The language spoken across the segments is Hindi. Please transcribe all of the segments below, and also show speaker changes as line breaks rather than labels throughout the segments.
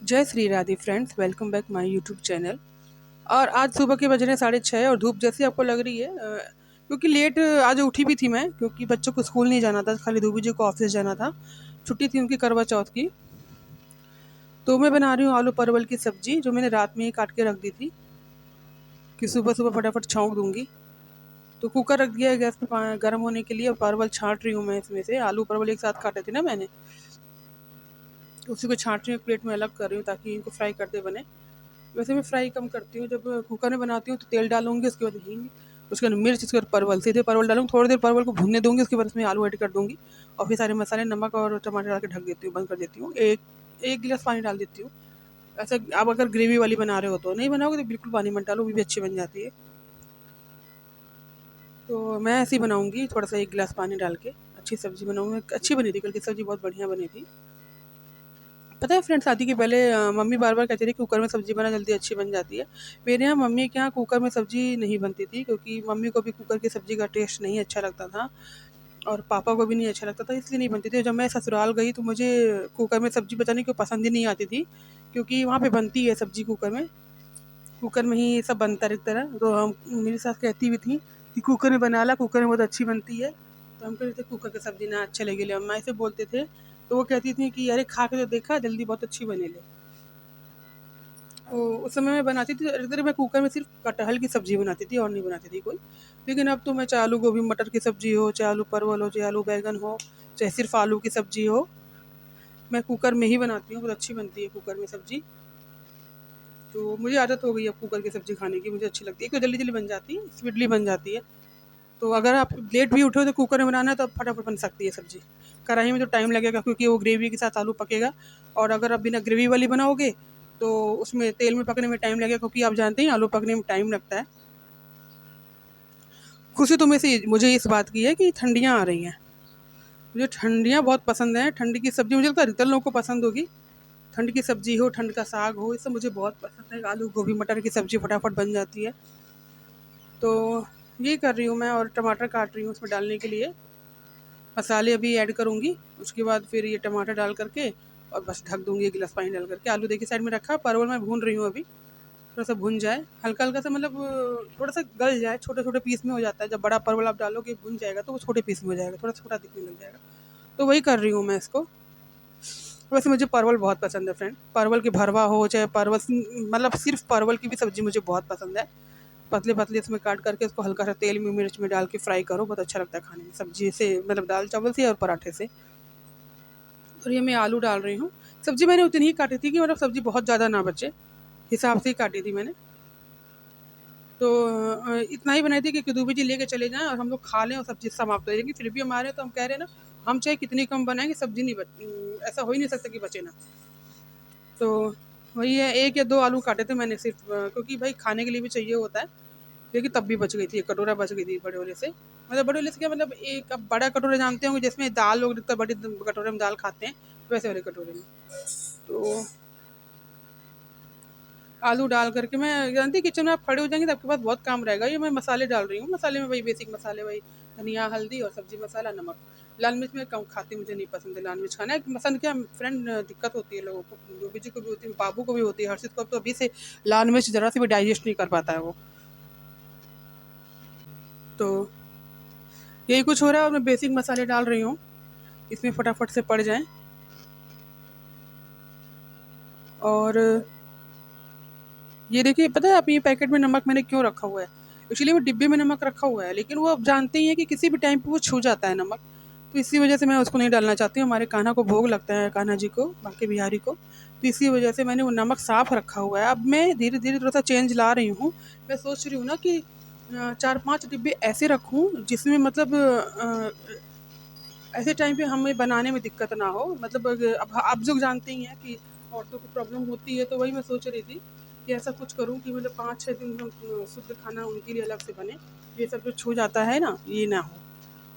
जय Shri Radhe friends, welcome back my YouTube channel. और आज सुबह के बज रहे हैं 6:30 और धूप जैसी आपको लग रही है क्योंकि लेट आज उठी भी थी मैं, क्योंकि बच्चों को स्कूल नहीं जाना था, खाली धूबी जी को ऑफिस जाना था। छुट्टी थी उनकी करवा चौथ की। तो मैं बना रही हूँ आलू परवल की सब्जी, जो मैंने रात में ही काट के रख दी थी कि सुबह सुबह फटाफट छौंक दूंगी। तो कुकर रख दिया है गैस पे गर्म होने के लिए, और परवल छाँट रही हूँ मैं। इसमें से आलू परवल एक साथ काटे थे ना मैंने, तो उसी को छाँट रही हूँ, एक प्लेट में अलग कर रही हूँ ताकि इनको फ्राई करते बने। वैसे मैं फ्राई कम करती हूँ, जब कुकर में बनाती हूँ तो तेल डालूंगी, उसके बाद हींग, उसके बाद मिर्च, उसके बाद परवल, सीधे परवल डालूंगी, थोड़ी देर परवल को भूनने दूंगी, उसके बाद उसमें आलू ऐड कर दूंगी और फिर सारे मसाले, नमक और टमाटर डाल के ढक देती हूँ, बंद कर देती हूँ। एक एक गिलास पानी डाल देती हूँ। ऐसा आप अगर ग्रेवी वाली बना रहे हो, तो नहीं बनाओगे तो बिल्कुल पानी मत डालो, वो भी अच्छी बन जाती है। तो मैं ऐसे ही बनाऊंगी, थोड़ा सा एक गिलास पानी डाल के अच्छी सब्जी बनाऊंगी। अच्छी बनी थी कल की सब्जी, बहुत बढ़िया बनी थी। पता है फ्रेंड, शादी के पहले मम्मी बार बार कहती थी कुकर में सब्जी बना, जल्दी अच्छी बन जाती है। मेरे यहाँ मम्मी के यहाँ कुकर में सब्जी नहीं बनती थी, क्योंकि मम्मी को भी कुकर की सब्जी का टेस्ट नहीं अच्छा लगता था और पापा को भी नहीं अच्छा लगता था, इसलिए नहीं बनती थी। जब मैं ससुराल गई तो मुझे कुकर में सब्जी पता नहीं क्यों पसंद ही नहीं आती थी, क्योंकि वहाँ पे बनती है सब्जी कुकर में ही सब बनता रहता है। तो हम, मेरी सास कहती भी थी कि कुकर में बना ला, कुकर में बहुत अच्छी बनती है। तो हम कहते थे कुकर की सब्जी ना अच्छे लगे ले, अम्मा ऐसे बोलते थे। तो वो कहती थी कि अरे खा के तो देखा, जल्दी बहुत अच्छी बने ले। उस समय मैं बनाती थी, अगर मैं कुकर में सिर्फ कटहल की सब्जी बनाती थी और नहीं बनाती थी कोई। लेकिन अब तो मैं, चाहे आलू गोभी मटर की सब्जी हो, चाहे आलू परवल हो, चाहे आलू बैंगन हो, चाहे सिर्फ आलू की सब्जी हो, मैं कुकर में ही बनाती हूँ। बहुत अच्छी बनती है कुकर में सब्जी। तो मुझे आदत हो गई है अब कुकर की सब्जी खाने की, मुझे अच्छी लगती है, क्योंकि जल्दी जल्दी बन जाती है, स्पीडली बन जाती है। तो अगर आप लेट भी उठो तो कुकर में बनाना है, तो फटाफट बन सकती है सब्जी। कढ़ाई में तो टाइम लगेगा, क्योंकि वो ग्रेवी के साथ आलू पकेगा। और अगर आप बिना ग्रेवी वाली बनाओगे तो उसमें तेल में पकने में टाइम लगेगा, क्योंकि आप जानते हैं आलू पकने में टाइम लगता है। खुशी तो मुझे इस बात की है कि ठंडियाँ आ रही हैं। मुझे ठंडियाँ बहुत पसंद हैं, ठंडी की सब्जी मुझे लगता है अधिकतर लोगों को पसंद होगी। ठंड की सब्जी हो, ठंड का साग हो, ये सब मुझे बहुत पसंद है। आलू गोभी मटर की सब्जी फटाफट बन जाती है। तो ये कर रही हूँ मैं, और टमाटर काट रही हूँ उसमें डालने के लिए। मसाले अभी ऐड करूँगी, उसके बाद फिर ये टमाटर डाल करके और बस ढक दूँगी एक गिलास पानी डाल करके। आलू देखिए साइड में रखा, परवल मैं भून रही हूँ अभी। थोड़ा सा भुन जाए, हल्का हल्का सा, मतलब थोड़ा सा गल जाए, छोटे छोटे पीस में हो जाता है। जब बड़ा परवल आप डालोगे भुन जाएगा तो वो छोटे पीस में हो जाएगा, थोड़ा छोटा दिखने लग जाएगा। तो वही कर रही हूँ मैं इसको। वैसे मुझे परवल बहुत पसंद है फ्रेंड, परवल की भरवा हो, चाहे परवल, मतलब सिर्फ परवल की भी सब्जी मुझे बहुत पसंद है। पतले पतले इसमें काट करके उसको हल्का सा तेल में मिर्च में डाल के फ्राई करो, बहुत अच्छा लगता है खाने में सब्जी से, मतलब दाल चावल से और पराठे से। और ये मैं आलू डाल रही हूँ। सब्जी मैंने उतनी ही काटी थी कि मतलब सब्जी बहुत ज़्यादा ना बचे, हिसाब से ही काटी थी मैंने। तो इतना ही बनाई थी कि दूबी जी लेके चले जाएं और हम लोग खा लें और सब्जी समाप्त हो जाएगी। फिर भी हमारे, तो हम कह रहे हैं ना, हम चाहे कितनी कम बनाएंगे सब्जी नहीं ऐसा हो ही नहीं सकता कि बचे ना। तो वही है, एक या दो आलू काटे थे मैंने सिर्फ, क्योंकि भाई खाने के लिए भी चाहिए होता है। लेकिन तब भी बच गई थी, एक कटोरा बच गई थी बड़े वाले से। मतलब बड़े वाले से क्या, मतलब एक, अब बड़ा कटोरा जानते होंगे जिसमें दाल लोग जितना बड़े कटोरे में दाल खाते हैं, वैसे वाले कटोरे में। तो आलू डाल करके, मैं जानती किचन में आप खड़े हो जाएंगे तो आपके पास बहुत काम रहेगा। ये मैं मसाले डाल रही हूँ, मसाले में वही बेसिक मसाले, वही धनिया हल्दी और सब्जी मसाला नमक। लाल मिर्च मैं कम खाती, मुझे नहीं पसंद है लाल मिर्च खाना। पसंद क्या फ्रेंड, दिक्कत होती है लोगों को, रूबी जी को भी होती है, बाबू को भी होती है, हर्षित को। तो अभी से लाल मिर्च ज़रा से भी डाइजेस्ट नहीं कर पाता है वो। तो यही कुछ हो रहा है, और मैं बेसिक मसाले डाल रही हूँ, इसमें फटाफट से पड़ जाएँ। और ये देखिए, पता है आप, ये पैकेट में नमक मैंने क्यों रखा हुआ है? एक्चुअली वो डिब्बे में नमक रखा हुआ है, लेकिन वो आप जानते ही हैं कि किसी भी टाइम पे वो छू जाता है नमक। तो इसी वजह से मैं उसको नहीं डालना चाहती हूँ। हमारे कान्हा को भोग लगता है, कान्हा जी को, बांके बिहारी को। तो इसी वजह से मैंने वो नमक साफ़ रखा हुआ है। अब मैं धीरे धीरे थोड़ा सा चेंज ला रही हूँ। मैं सोच रही हूँ ना कि 4-5 डिब्बे ऐसे रखूँ जिसमें, मतलब ऐसे टाइम पे हमें बनाने में दिक्कत ना हो। मतलब अब आप लोग जानते ही हैं कि औरतों को प्रॉब्लम होती है, तो वही मैं सोच रही थी कि ऐसा कुछ करूं कि मतलब 5-6 दिन हम शुद्ध खाना उनके लिए अलग से बने। ये सब जो छू जाता है ना, ये ना हो।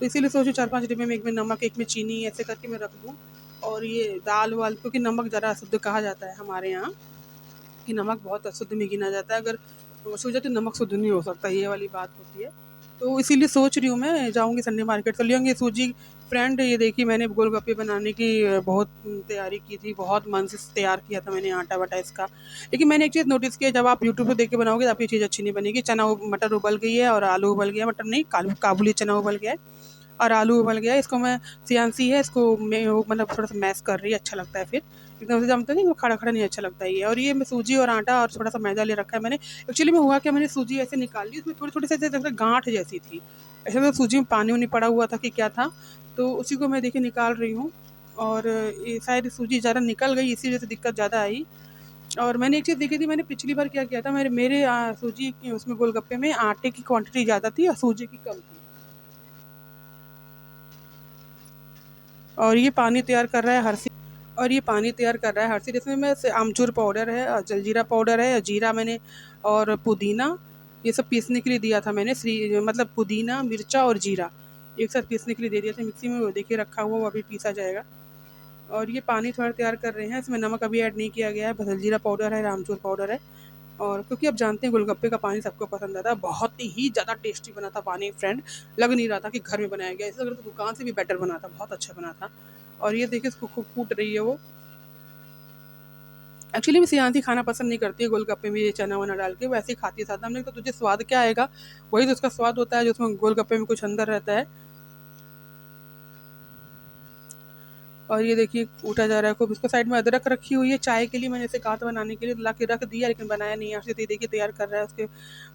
तो इसीलिए सोचूं 4-5 डिब्बे में, एक में नमक, एक में चीनी, ऐसे करके मैं रख दूँ। और ये दाल वाल, क्योंकि नमक ज़रा अशुद्ध कहा जाता है हमारे यहाँ, कि नमक बहुत अशुद्ध में गिना जाता है। अगर वो छू जाए तो नमक शुद्ध नहीं हो सकता, ये वाली बात होती है। तो इसीलिए सोच रही हूँ मैं जाऊँगी संडे मार्केट से ले आऊँगी सूजी। फ्रेंड ये देखिए मैंने गोलगप्पे बनाने की बहुत तैयारी की थी, बहुत मन से तैयार किया था मैंने आटा-वाटा इसका। लेकिन मैंने एक चीज़ नोटिस किया, जब आप यूट्यूब पे देख के बनाओगे तो आपकी चीज़ अच्छी नहीं बनेगी। मटर उबल गई है और आलू उबल गया है, मटर नहीं काबुली चना उबल गया है और आलू उबल गया है। इसको मैं सियांसी है, इसको मैं वो मतलब थोड़ा-सा मैश कर रही है, अच्छा लगता है फिर। एकदम से जमता नहीं, वो खड़ा-खड़ा नहीं अच्छा लगता है ये। और ये मैं सूजी और आटा और थोड़ा-सा मैदा ले रखा है मैंने। एक्चुअली में हुआ क्या, मैंने सूजी ऐसे निकाल ली, उसमें थोड़ी-थोड़ी सी जैसे गाँठ जैसी थी। ऐसे तो सूजी में पानी-वानी पड़ा हुआ था कि क्या था, तो उसी को मैं देखिए निकाल रही हूँ। और ये शायद सूजी ज़्यादा निकल गई, इसी वजह से दिक्कत ज़्यादा आई। और मैंने एक चीज़ देखी थी, मैंने पिछली बार क्या किया था, मेरे मेरे सूजी की उसमें गोलगप्पे में आटे की क्वांटिटी ज़्यादा थी और सूजी की कम थी। और ये पानी तैयार कर रहा है हर्षित। इसमें मैं से आमचूर पाउडर है और जलजीरा पाउडर है, जीरा मैंने और पुदीना, ये सब पीसने के लिए दिया था मैंने। मतलब पुदीना, मिर्चा और जीरा एक साथ पीसने के लिए दे दिया था मिक्सी में, वो देखिए रखा हुआ, वो अभी पीसा जाएगा। और ये पानी थोड़ा तैयार कर रहे हैं, इसमें नमक अभी ऐड नहीं किया गया है, बस जलजीरा पाउडर है, आमचूर पाउडर है। और क्योंकि आप जानते हैं गोलगप्पे का पानी सबको पसंद आता है, बहुत ही ज़्यादा टेस्टी बना था पानी फ्रेंड, लग नहीं रहा था कि घर में बनाया गया, ऐसा लग रहा था दुकान से भी बेटर बना था, बहुत अच्छा बना था। और ये देखिए इसको खूब कूट रही है वो। एक्चुअली में सियांसी खाना पसंद नहीं करती है गोलगप्पे में ये चना वना डाल के, वैसे ही खाती है सादा। हमने कहा तुझे स्वाद क्या आएगा, वही तो उसका स्वाद होता है जो उसमें गोलगप्पे में कुछ अंदर रहता है। और ये देखिए कूटा जा रहा है खूब। इसको साइड में अदरक रखी हुई है चाय के लिए, मैंने इसे कहा था बनाने के लिए, ला के रख दिया लेकिन बनाया नहीं है। ये देखिए तैयार कर रहा है उसके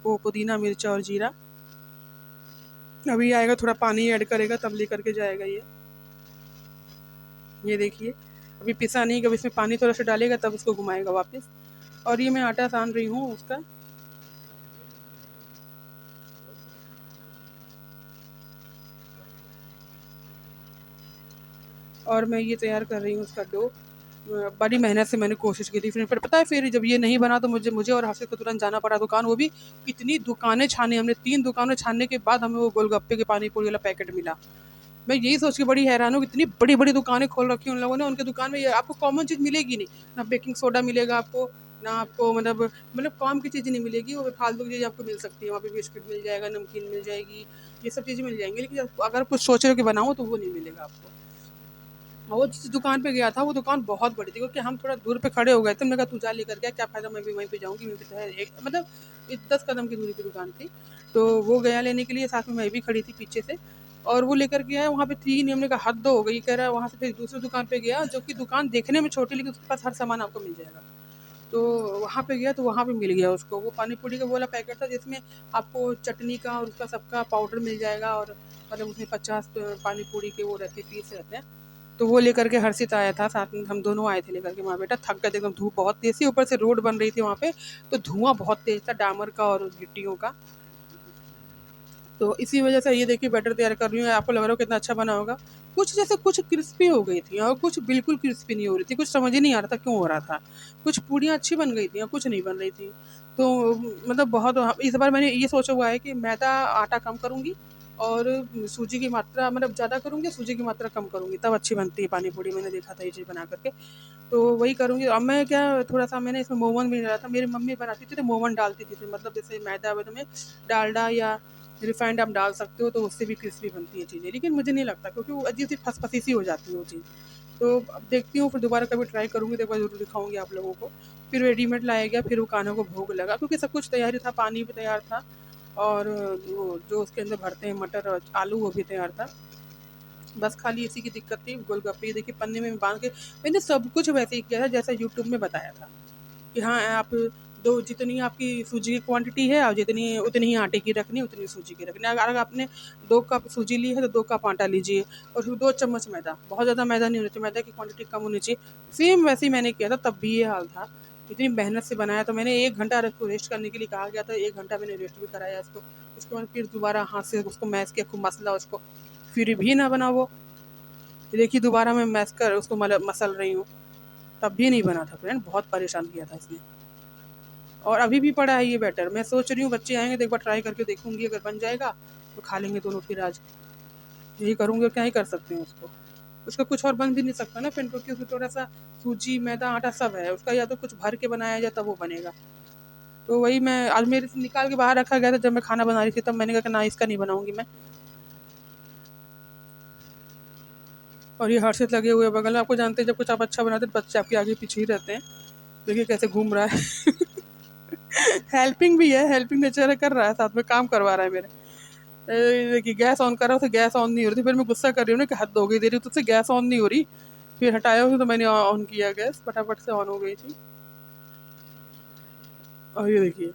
वो पुदीना, मिर्चा और जीरा। अभी आएगा, थोड़ा पानी ऐड करेगा तब लेकर के जाएगा ये देखिए अभी पिसा नहीं, कभी इसमें पानी थोड़ा सा डालेगा तब उसको घुमाएगा वापस। और ये मैं आटा सान रही हूँ उसका। और मैं ये तैयार कर रही हूँ उसका डो। बड़ी मेहनत से मैंने कोशिश की थी, फिर पता है, फिर जब ये नहीं बना तो मुझे और हासिल को तुरंत जाना पड़ा दुकान। वो भी कितनी दुकानें छानी हमने, 3 दुकानें छानने के बाद हमें वो गोलगप्पे के पानी पूरी वाला पैकेट मिला। मैं यही सोच के बड़ी हैरान हूँ, इतनी बड़ी-बड़ी दुकानें खोल रखी हैं उन लोगों ने, उनके दुकान में ये आपको कॉमन चीज़ मिलेगी नहीं। ना बेकिंग सोडा मिलेगा आपको, ना आपको मतलब काम की चीज़ें नहीं मिलेगी, वो फालतू की चीज़ें आपको मिल सकती है। वहाँ पे बिस्किट मिल जाएगा, नमकीन मिल जाएगी, ये सब चीज़ें मिल जाएँगी, लेकिन अगर कुछ सोच रहे हो कि बनाओ तो वो नहीं मिलेगा आपको। और वो जिस दुकान पे गया था वो दुकान बहुत बड़ी थी, क्योंकि हम थोड़ा दूर पे खड़े हो गए थे। मैंने कहा तू जा लेकर के आ, क्या फ़ायदा, मैं भी वहीं पे जाऊँगी, वहीं पे तो है एक मतलब 10 कदम की दूरी पे दुकान थी। तो वो गया लेने के लिए, साथ में मैं भी खड़ी थी पीछे से, और वो लेकर के आया। वहाँ पे थी नहीं, हमने कहा हद हो गई। कह रहा है वहाँ से फिर दूसरी दुकान पे गया, जो कि दुकान देखने में छोटी लेकिन उसके पास हर सामान आपको मिल जाएगा। तो वहाँ पे गया तो वहाँ पे मिल गया उसको वो पानी पूरी का वो वाला पैकेट था, जिसमें आपको चटनी का और उसका सबका पाउडर मिल जाएगा, और मतलब उसमें 50 पानी पूरी के वो रहते पीस रहते हैं। तो वो लेकर के हर्षित आया था साथ में, हम दोनों आए थे लेकर के। माँ बेटा थक गए थे एकदम, धूप बहुत तेज थी, ऊपर से रोड बन रही थी वहाँ पे, तो धुआं बहुत तेज था डामर का और गिट्टियों का। तो इसी वजह से ये देखिए बैटर तैयार कर रही हूँ, आपको लग रहा हो कितना अच्छा बना होगा। कुछ जैसे कुछ क्रिस्पी हो गई थी और कुछ बिल्कुल क्रिस्पी नहीं हो रही थी, कुछ समझ ही नहीं आ रहा था क्यों हो रहा था। कुछ पूड़ियाँ अच्छी बन गई थी और कुछ नहीं बन रही थी। तो मतलब बहुत इस बार मैंने ये सोचा हुआ है कि मैदा आटा कम करूँगी और सूजी की मात्रा मतलब ज़्यादा करूँगी, सूजी की मात्रा कम करूँगी, तब अच्छी बनती है पानी पूड़ी। मैंने देखा था ये चीज़ बना करके, तो वही करूँगी। अब मैं क्या, थोड़ा-सा मैंने इसमें मोमन भी डाला था। मेरी मम्मी बनाती थी तो मोमन डालती थी, तो मतलब जैसे मैदा-वैदा में डालडा या रिफाइंड आप डाल सकते हो, तो उससे भी क्रिस्पी बनती है चीज़ें। लेकिन मुझे नहीं लगता, क्योंकि वो अजीब-सी फसफसी सी हो जाती है वो चीज़। तो अब देखती हूँ, फिर दोबारा कभी ट्राई करूँगी तो एक बार ज़रूर दिखाऊँगी आप लोगों को। फिर रेडीमेड लाया गया, फिर वो कान्हा को भोग लगा, क्योंकि सब कुछ तैयार ही था, पानी भी तैयार था और वो जो उसके अंदर भरते हैं मटर और आलू, वो भी तैयार था। बस खाली इसी की दिक्कत थी, गोलगप्पे देखिए पन्नी में बांध के। मैंने सब कुछ वैसे ही किया था जैसा यूट्यूब में बताया था, कि हाँ आप दो, जितनी आपकी सूजी की क्वांटिटी है और जितनी उतनी ही आटे की रखनी है, उतनी सूजी की रखनी है। अगर आपने 2 कप सूजी ली है तो 2 कप आटा लीजिए, और फिर 2 चम्मच मैदा, बहुत ज़्यादा मैदा नहीं होना चाहिए, मैदा की क्वांटिटी कम होनी चाहिए। सेम वैसे ही मैंने किया था, तब भी ये हाल था। इतनी मेहनत से बनाया, तो मैंने 1 घंटा उसको रेस्ट करने के लिए कहा गया था, 1 घंटा मैंने रेस्ट भी कराया उसको। उसके बाद फिर दोबारा हाथ से उसको मैश किया, खूब मसला उसको, फिर भी ना बना वो। देखिए दोबारा मैं मैश कर उसको मसल रही हूँ, तब भी नहीं बना था फ्रेंड, बहुत परेशान किया था इसने। और अभी भी पड़ा है ये बैटर, मैं सोच रही हूँ बच्चे आएंगे तो एक बार ट्राई करके देखूंगी, अगर बन जाएगा तो खा लेंगे दोनों फिर आज। यही करूँगी, और क्या ही कर सकते हैं उसको। उसका कुछ और बन भी नहीं सकता ना फ्रेंड, क्योंकि उसमें थोड़ा सा सूजी मैदा आटा सब है उसका, या तो कुछ भर के बनाया जाए तब वो बनेगा। तो वही मैं आज मेरे से निकाल के बाहर रखा गया था, जब मैं खाना बना रही थी तब मैंने कहा कि ना इसका नहीं बनाऊँगी मैं। और ये हर्षित लगे हुए बगल में, आपको जानते हैं जब कुछ आप अच्छा बनाते हैं तो बच्चे आपके आगे पीछे ही रहते हैं। देखिए कैसे घूम रहा है। हेल्पिंग भी है, हेल्पिंग नेचर है, कर रहा है, साथ में काम करवा रहा है मेरे। देखिए गैस ऑन कर रहा था, गैस ऑन नहीं हो रही थी, फिर मैं गुस्सा कर रही हूँ ना कि हद हो गई, दे रही तुझसे गैस ऑन नहीं हो रही। फिर हटाया हुआ तो मैंने ऑन किया, गैस फटाफट से ऑन हो गई थी। और ये देखिए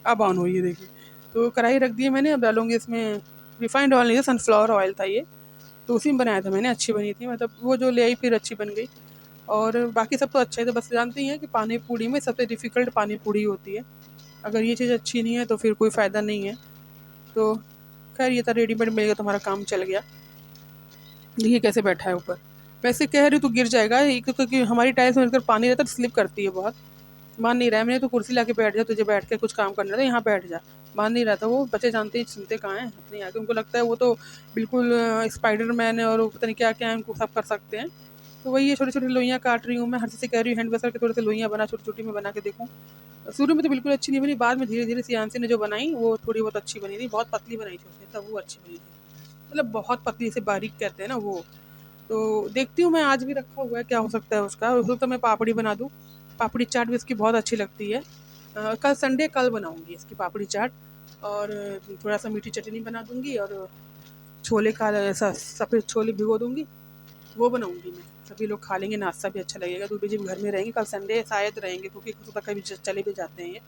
अब ऑन हुई है, देखिए। तो कढ़ाई रख दी है मैंने, अब डालूंगी इसमें रिफाइंड ऑयल, नहीं था सनफ्लावर ऑयल था ये, तो उसी में बनाया था मैंने, अच्छी बनी थी, मतलब वो जो ले आई फिर अच्छी बन गई। और बाकी सब तो अच्छा है, तो बस जानते ही हैं कि पानी पूड़ी में सबसे डिफ़िकल्ट पानी पूड़ी होती है। अगर ये चीज़ अच्छी नहीं है तो फिर कोई फ़ायदा नहीं है। तो खैर ये था, रेडीमेड मिल गया तो हमारा काम चल गया। देखिए कैसे बैठा है ऊपर। वैसे कह रही तो गिर जाएगा, एक तो क्योंकि हमारी टाइल्स में अगर पानी रहता है तो स्लिप करती है बहुत। मान नहीं रहा है, मैंने तो कुर्सी लाके बैठ जा, तुझे बैठ के कुछ काम करना था यहाँ बैठ जा। मान नहीं रहा था वो, बच्चे जानते ही सुनते कहाँ हैं अपने आके, उनको लगता है वो तो बिल्कुल स्पाइडरमैन है और वो पता नहीं क्या-क्या है, उनको सब कर सकते हैं। तो वही ये छोटी-छोटी लोइयाँ काट रही हूँ मैं, हर्षित से कह रही हूँ हैंड वॉश करके थोड़ी-सी लोइयाँ बना, छोटी-छोटी मैं बना के देखूँ। शुरू में तो बिल्कुल अच्छी नहीं बनी, बाद में धीरे-धीरे सियांसी ने जो बनाई वो थोड़ी बहुत अच्छी बनी थी, बहुत पतली बनाई थी उसने तब वो अच्छी बनी थी। मतलब बहुत पतली, से बारीक कहते हैं ना वो। तो देखती हूँ मैं, आज भी रखा हुआ है, क्या हो सकता है उसका। हो सकता है मैं पापड़ी बना दूँ, पापड़ी चाट भी इसकी बहुत अच्छी लगती है। कल संडे, कल बनाऊँगी इसकी पापड़ी चाट। और थोड़ा सा मीठी चटनी बना दूँगी, और छोले का ऐसा सफ़ेद छोले भिगो दूँगी, वो बनाऊँगी मैं। सभी लोग खा लेंगे, नाश्ता भी अच्छा लगेगा। दूबे जी घर में रहेंगे, कल संडे शायद रहेंगे क्योंकि हो सकता है कभी चले भी जाते हैं ये।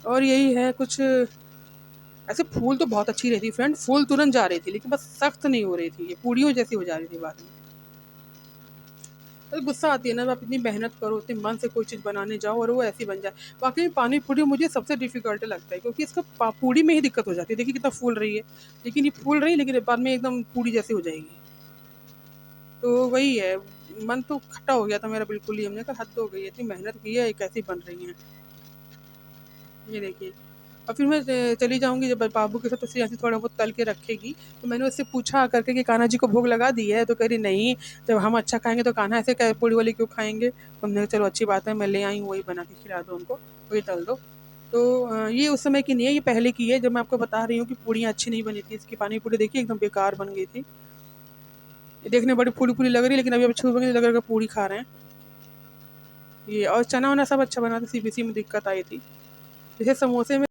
और यही है कुछ। ऐसे फूल तो बहुत अच्छी रहती फ्रेंड, फूल तुरंत जा रही थी, लेकिन बस सख्त नहीं हो रही थी, ये पूड़ियों जैसी हो जा रही थी बाद में। तो गुस्सा आती है ना, जब आप इतनी मेहनत करो, इतने मन से कोई चीज़ बनाने जाओ और वो ऐसी बन जाए। वाकई में पानी पूरी मुझे सबसे डिफिकल्ट लगता है, क्योंकि इसका पूड़ी में ही दिक्कत हो जाती है। देखिए कितना फूल रही है, लेकिन ये फूल रही है लेकिन बाद में एकदम पूड़ी जैसी हो जाएगी। तो वही है, मन तो खट्टा हो गया था मेरा बिल्कुल ही। हमने कहा हद हो गई है, इतनी मेहनत की है, ये कैसी बन रही हैं। ये देखिए। और फिर मैं चली जाऊँगी, जब बाबू के साथ ऐसे ऐसे थोड़ा बहुत तल के रखेगी, तो मैंने उससे पूछा करके कि कान्हा जी को भोग लगा दी है? तो कह रही नहीं, जब हम अच्छा खाएँगे तो कान्हा ऐसे कै पूड़ी वाली क्यों खाएँगे? तो हमने कहा चलो अच्छी बात है, मैं ले आई हूँ, वही बना के खिला दो उनको, वही तल दो। तो ये उस समय की नहीं है, ये पहले की है, जब मैं आपको बता रही हूँ कि पूड़ियाँ अच्छी नहीं बनी थी। इसकी पानी पूड़ी देखिए एकदम बेकार बन गई थी। ये देखने में बड़ी फूली-फूली लग रही है, लेकिन अभी अब छू के लग रहा है पूड़ी खा रहे हैं। ये और चना-वना सब अच्छा बना था, सिर्फ़ इसी में दिक्कत आई थी। जैसे समोसे में